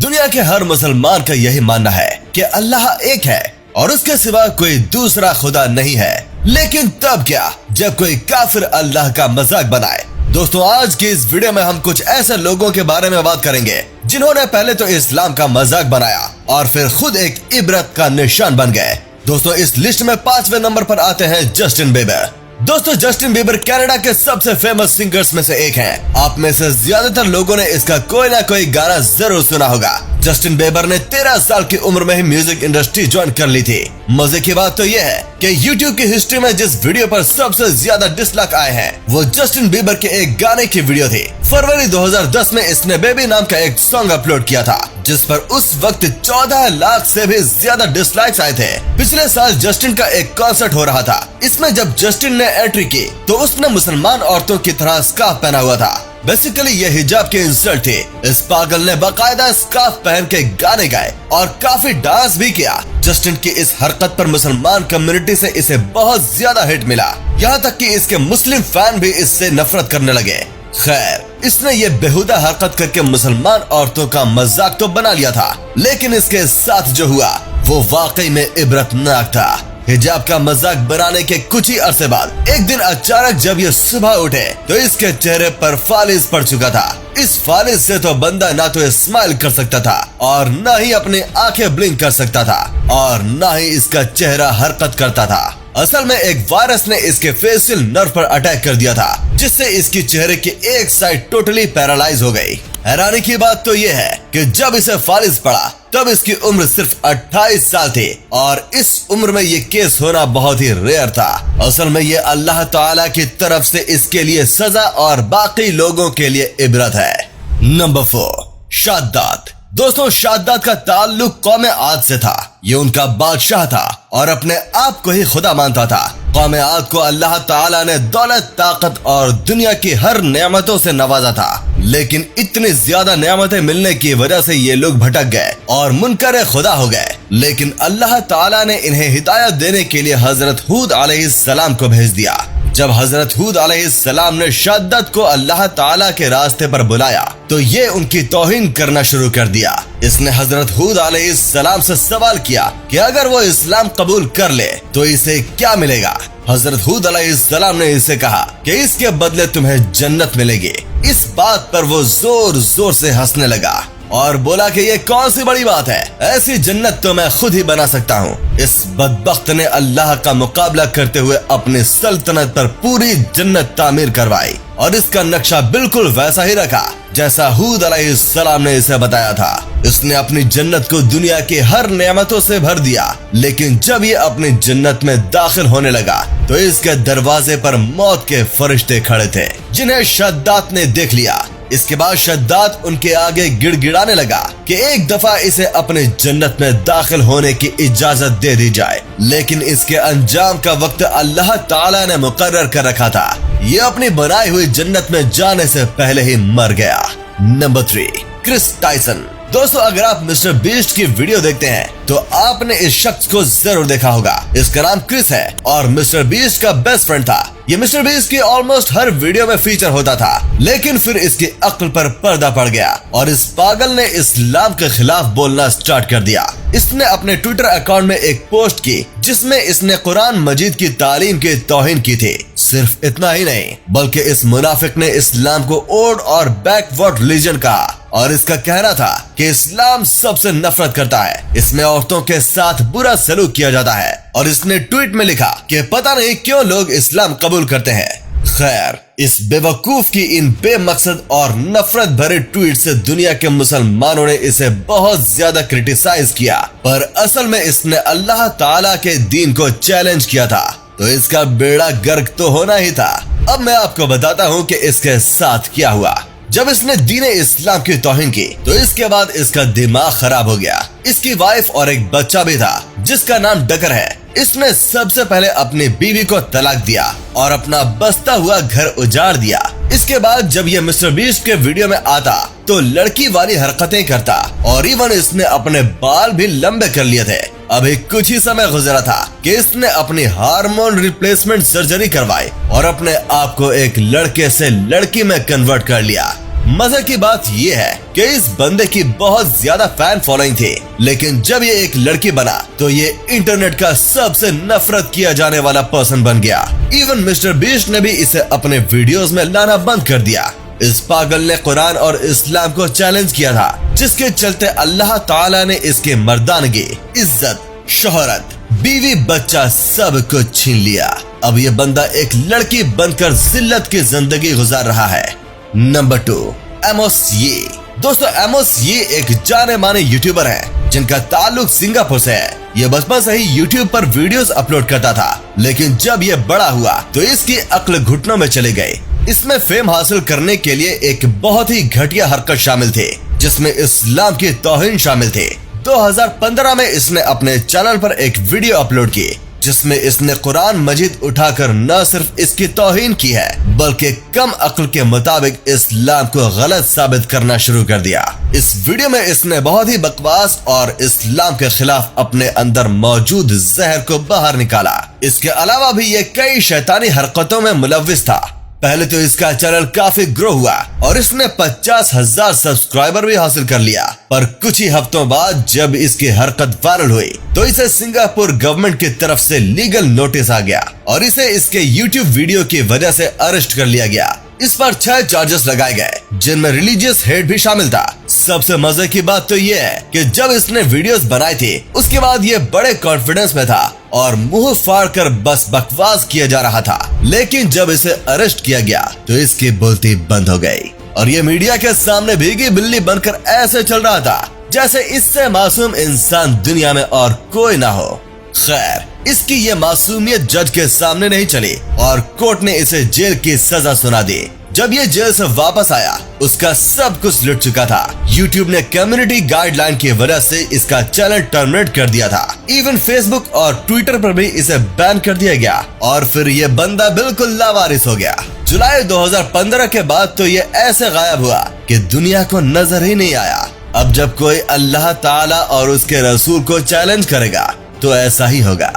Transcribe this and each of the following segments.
दुनिया के हर मुसलमान का यही मानना है कि अल्लाह एक है और उसके सिवा कोई दूसरा खुदा नहीं है। लेकिन तब क्या जब कोई काफिर अल्लाह का मजाक बनाए। दोस्तों, आज की इस वीडियो में हम कुछ ऐसे लोगों के बारे में बात करेंगे जिन्होंने पहले तो इस्लाम का मजाक बनाया और फिर खुद एक इबरत का निशान बन गए। दोस्तों, इस लिस्ट में 5वें नंबर पर आते हैं जस्टिन बीबर। दोस्तों, जस्टिन बीबर कनाडा के सबसे फेमस सिंगर्स में से एक हैं। आप में से ज्यादातर लोगों ने इसका कोई ना कोई गाना जरूर सुना होगा। जस्टिन बीबर ने 13 साल की उम्र में ही म्यूजिक इंडस्ट्री ज्वाइन कर ली थी। मजे की बात तो ये है कि YouTube की हिस्ट्री में जिस वीडियो पर सबसे ज्यादा डिसलाइक आए हैं वो जस्टिन बीबर के एक गाने की वीडियो थी। फरवरी 2010 में इसने बेबी नाम का एक सॉन्ग अपलोड किया था जिस पर उस वक्त 14 लाख से भी ज्यादा डिसलाइक्स आए थे। पिछले साल जस्टिन का एक कॉन्सर्ट हो रहा था। इसमें जब जस्टिन ने एंट्री की तो उसने मुसलमान औरतों की तरह स्कार्फ पहना हुआ था। बेसिकली ये हिजाब की इंसल्ट थी। इस पागल ने बाकायदा स्कार्फ पहन के गाने गाए और काफी डांस भी किया। जस्टिन की इस हरकत पर मुसलमान कम्युनिटी से इसे बहुत ज्यादा हिट मिला। यहाँ तक कि इसके मुस्लिम फैन भी इससे नफरत करने लगे। खैर, इसने ये बेहुदा हरकत करके मुसलमान औरतों का मजाक तो बना लिया था, लेकिन इसके साथ जो हुआ वो वाकई में इबरतनाक था। हिजाब का मजाक बनाने के कुछ ही अरसे बाद एक दिन अचानक जब ये सुबह उठे तो इसके चेहरे पर फालिज पड़ चुका था। इस फालिज से तो बंदा ना तो स्माइल कर सकता था और ना ही अपनी आंखें ब्लिंक कर सकता था और ना ही इसका चेहरा हरकत करता था। असल में एक वायरस ने इसके फेशियल नर्व पर अटैक कर दिया था जिससे इसकी चेहरे की एक साइड टोटली पैरालाइज हो गई। हैरानी की बात तो ये है कि जब इसे फालिज पड़ा तब इसकी उम्र सिर्फ 28 साल थी और इस उम्र में ये केस होना बहुत ही रेयर था। असल में ये अल्लाह ताला की तरफ से इसके लिए सजा और बाकी लोगों के लिए इबरत है। नंबर 4, शद्दाद। दोस्तों, शद्दाद का ताल्लुक कौम आद से था। ये उनका बादशाह था और अपने आप को ही खुदा मानता था। कौम आद को अल्लाह ताला ने दौलत, ताकत और दुनिया की हर नेमतों से नवाजा था, लेकिन इतनी ज्यादा नेमतें मिलने की वजह से ये लोग भटक गए और मुनकर खुदा हो गए। लेकिन अल्लाह ताला ने इन्हें हिदायत देने के लिए हजरत हूद अलैहिस्सलाम को भेज दिया। जब हजरत हूद अलैहिस्सलाम ने शद्दाद को अल्लाह ताला के रास्ते पर बुलाया तो ये उनकी तौहीन करना शुरू कर दिया। इसने हजरत हूद अलैहिस्सलाम से सवाल किया कि अगर वो इस्लाम कबूल कर ले तो इसे क्या मिलेगा। हजरत हूद अलैहिस्सलाम ने इसे कहा कि इसके बदले तुम्हें जन्नत मिलेगी। इस बात पर वो जोर जोर से हंसने लगा और बोला कि ये कौन सी बड़ी बात है, ऐसी जन्नत तो मैं खुद ही बना सकता हूँ। इस बदबख्त ने अल्लाह का मुकाबला करते हुए अपनी सल्तनत पर पूरी जन्नत तामीर करवाई और इसका नक्शा बिल्कुल वैसा ही रखा जैसा हूद अलैहिस्सलाम ने इसे बताया था। इसने अपनी जन्नत को दुनिया की हर नेमतों से भर दिया, लेकिन जब ये अपनी जन्नत में दाखिल होने लगा तो इसके दरवाजे पर मौत के फरिश्ते खड़े थे जिन्हें शद्दाद ने देख लिया। इसके बाद शद्दाद उनके आगे गिड़गिड़ाने लगा कि एक दफा इसे अपने जन्नत में दाखिल होने की इजाजत दे दी जाए, लेकिन इसके अंजाम का वक्त अल्लाह ताला ने मुकर्रर कर रखा था। ये अपनी बनाई हुई जन्नत में जाने से पहले ही मर गया। Number 3, Chris Tyson. दोस्तों, अगर आप मिस्टर बीस्ट की वीडियो देखते हैं तो आपने इस शख्स को जरूर देखा होगा। इसका नाम क्रिस है और मिस्टर बीस्ट का बेस्ट फ्रेंड था। ये मिस्टर बीस्ट की ऑलमोस्ट हर वीडियो में फीचर होता था, लेकिन फिर इसकी अक्ल पर पर्दा पड़ गया और इस पागल ने इस्लाम के खिलाफ बोलना स्टार्ट कर दिया। इसने अपने ट्विटर अकाउंट में एक पोस्ट की जिसमें इसने कुरान मजीद की तालीम की तौहीन की थी। सिर्फ इतना ही नहीं बल्कि इस मुनाफिक ने इस्लाम को ओल्ड और बैकवर्ड रिलीजन कहा और इसका कहना था कि इस्लाम सबसे नफरत करता है, इसमें औरतों के साथ बुरा सलूक किया जाता है और इसने ट्वीट में लिखा कि पता नहीं क्यों लोग इस्लाम कबूल करते हैं। खैर, इस बेवकूफ की इन बेमकसद और नफरत भरे ट्वीट से दुनिया के मुसलमानों ने इसे बहुत ज्यादा क्रिटिसाइज किया, पर असल में इसने अल्लाह ताला के दीन को चैलेंज किया था, तो इसका बेड़ा गर्क तो होना ही था। अब मैं आपको बताता हूँ कि इसके साथ क्या हुआ। जब इसने दीन इस्लाम की तौहीन की तो इसके बाद इसका दिमाग खराब हो गया। इसकी वाइफ और एक बच्चा भी था जिसका नाम डकर है। इसने सबसे पहले अपनी बीवी को तलाक दिया और अपना बसता हुआ घर उजाड़ दिया। इसके बाद जब ये मिस्टर बीस्ट के वीडियो में आता तो लड़की वाली हरकतें करता और इवन इसने अपने बाल भी लंबे कर लिए थे। अभी कुछ ही समय गुजरा था कि इसने अपनी हार्मोन रिप्लेसमेंट सर्जरी करवाई और अपने आप को एक लड़के से लड़की में कन्वर्ट कर लिया। मजे की बात ये है कि इस बंदे की बहुत ज्यादा फैन फॉलोइंग थी, लेकिन जब ये एक लड़की बना तो ये इंटरनेट का सबसे नफरत किया जाने वाला पर्सन बन गया। इवन मिस्टर बीस्ट ने भी इसे अपने वीडियोस में लाना बंद कर दिया। इस पागल ने कुरान और इस्लाम को चैलेंज किया था, जिसके चलते अल्लाह ताला ने इसके मर्दानगी, इज्जत, शोहरत, बीवी, बच्चा सब कुछ छीन लिया। अब ये बंदा एक लड़की बनकर जिल्लत की जिंदगी गुजार रहा है। नंबर 2, एमोस ये। दोस्तों, एमोस ये एक जाने माने यूट्यूबर है जिनका ताल्लुक सिंगापुर से है। ये बचपन से ही यूट्यूब पर वीडियोस अपलोड करता था, लेकिन जब ये बड़ा हुआ तो इसकी अक्ल घुटनों में चली गई। इसमें फेम हासिल करने के लिए एक बहुत ही घटिया हरकत शामिल थी, जिसमें इस्लाम की तौहीन शामिल थी। 2015 में इसने अपने चैनल पर एक वीडियो अपलोड की, जिसमें इसने कुरान मजीद उठाकर न सिर्फ इसकी तौहीन की है, बल्कि कम अक्ल के मुताबिक इस्लाम को गलत साबित करना शुरू कर दिया। इस वीडियो में इसने बहुत ही बकवास और इस्लाम के खिलाफ अपने अंदर मौजूद जहर को बाहर निकाला। इसके अलावा भी ये कई शैतानी हरकतों में मुलव्विस था। पहले तो इसका चैनल काफी ग्रो हुआ और इसने 50,000 सब्सक्राइबर भी हासिल कर लिया, पर कुछ ही हफ्तों बाद जब इसकी हरकत वायरल हुई तो इसे सिंगापुर गवर्नमेंट की तरफ से लीगल नोटिस आ गया और इसे इसके यूट्यूब वीडियो की वजह से अरेस्ट कर लिया गया। इस पर 6 चार्जेस लगाए गए, जिनमें रिलीजियस हेट भी शामिल था। सबसे मजे की बात तो ये है कि जब इसने वीडियोस बनाई थी उसके बाद ये बड़े कॉन्फिडेंस में था और मुंह फाड़ कर बस बकवास किया जा रहा था, लेकिन जब इसे अरेस्ट किया गया तो इसकी बोलती बंद हो गई और ये मीडिया के सामने भीगी बिल्ली बनकर ऐसे चल रहा था जैसे इससे मासूम इंसान दुनिया में और कोई ना हो। खैर, इसकी ये मासूमियत जज के सामने नहीं चली और कोर्ट ने इसे जेल की सजा सुना दी। जब ये जेल से वापस आया उसका सब कुछ लुट चुका था। YouTube ने कम्युनिटी गाइडलाइन की वजह से इसका चैनल टर्मिनेट कर दिया था। इवन फेसबुक और ट्विटर पर भी इसे बैन कर दिया गया और फिर ये बंदा बिल्कुल लावारिस हो गया। जुलाई 2015 के बाद तो ये ऐसे गायब हुआ कि दुनिया को नजर ही नहीं आया। अब जब कोई अल्लाह ताला और उसके रसूल को चैलेंज करेगा तो ऐसा ही होगा।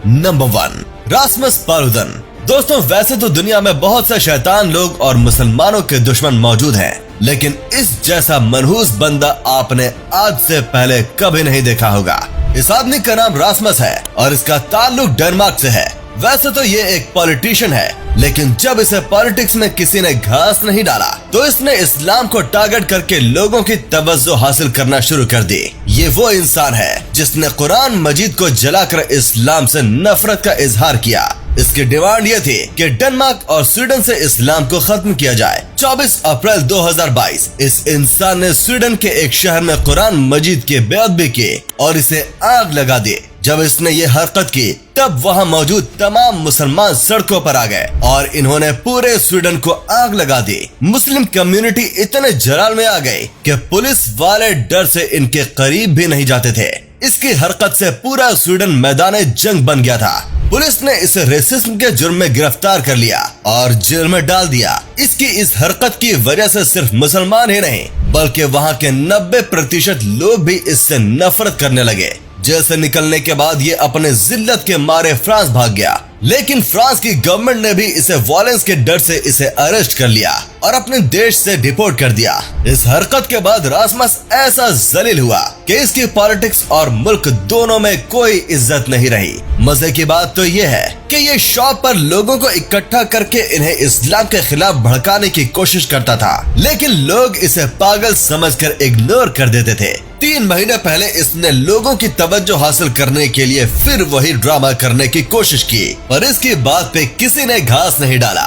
Number 1, Rasmus Paludan. दोस्तों, वैसे तो दुनिया में बहुत से शैतान लोग और मुसलमानों के दुश्मन मौजूद हैं, लेकिन इस जैसा मनहूस बंदा आपने आज से पहले कभी नहीं देखा होगा। इस आदमी का नाम रासमस है और इसका ताल्लुक डेनमार्क से है। वैसे तो ये एक पॉलिटिशियन है, लेकिन जब इसे पॉलिटिक्स में किसी ने घास नहीं डाला तो इसने इस्लाम को टारगेट करके लोगों की तवज्जो हासिल करना शुरू कर दी। ये वो इंसान है जिसने कुरान मजीद को जलाकर इस्लाम से नफरत का इजहार किया। इसकी डिमांड ये थी कि डेनमार्क और स्वीडन से इस्लाम को खत्म किया जाए। 24 अप्रैल 2022 इस इंसान ने स्वीडन के एक शहर में कुरान मजीद की बेअदबी की और इसे आग लगा दी। जब इसने ये हरकत की तब वहाँ मौजूद तमाम मुसलमान सड़कों पर आ गए और इन्होंने पूरे स्वीडन को आग लगा दी। मुस्लिम कम्युनिटी इतने जलाल में आ गई कि पुलिस वाले डर से इनके करीब भी नहीं जाते थे। इसकी हरकत से पूरा स्वीडन मैदान जंग बन गया था। पुलिस ने इसे रेसिज्म के जुर्म में गिरफ्तार कर लिया और जेल में डाल दिया। इसकी इस हरकत की वजह से सिर्फ मुसलमान ही नहीं बल्कि वहाँ के 90% लोग भी इससे नफरत करने लगे। जेल से निकलने के बाद ये अपने जिल्लत के मारे फ्रांस भाग गया, लेकिन फ्रांस की गवर्नमेंट ने भी इसे वायलेंस के डर से इसे अरेस्ट कर लिया और अपने देश से डिपोर्ट कर दिया। इस हरकत के बाद रासमस ऐसा जलील हुआ कि इसकी पॉलिटिक्स और मुल्क दोनों में कोई इज्जत नहीं रही। मजे की बात तो ये है कि ये शॉप पर लोगों को इकट्ठा करके इन्हें इस्लाम के खिलाफ भड़काने की कोशिश करता था, लेकिन लोग इसे पागल समझकर इग्नोर कर देते थे। 3 महीने पहले इसने लोगों की तवज्जो हासिल करने के लिए फिर वही ड्रामा करने की कोशिश की, पर इसकी बात पे किसी ने घास नहीं डाला।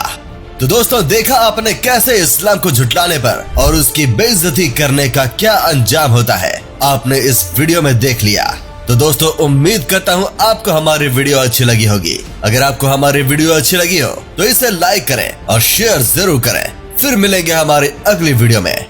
तो दोस्तों, देखा आपने कैसे इस्लाम को झुटलाने पर और उसकी बेइज्जती करने का क्या अंजाम होता है। आपने इस वीडियो में देख लिया। तो दोस्तों, उम्मीद करता हूँ आपको हमारी वीडियो अच्छी लगी होगी। अगर आपको हमारी वीडियो अच्छी लगी हो तो इसे लाइक करें और शेयर जरूर करें। फिर मिलेंगे हमारी अगली वीडियो में।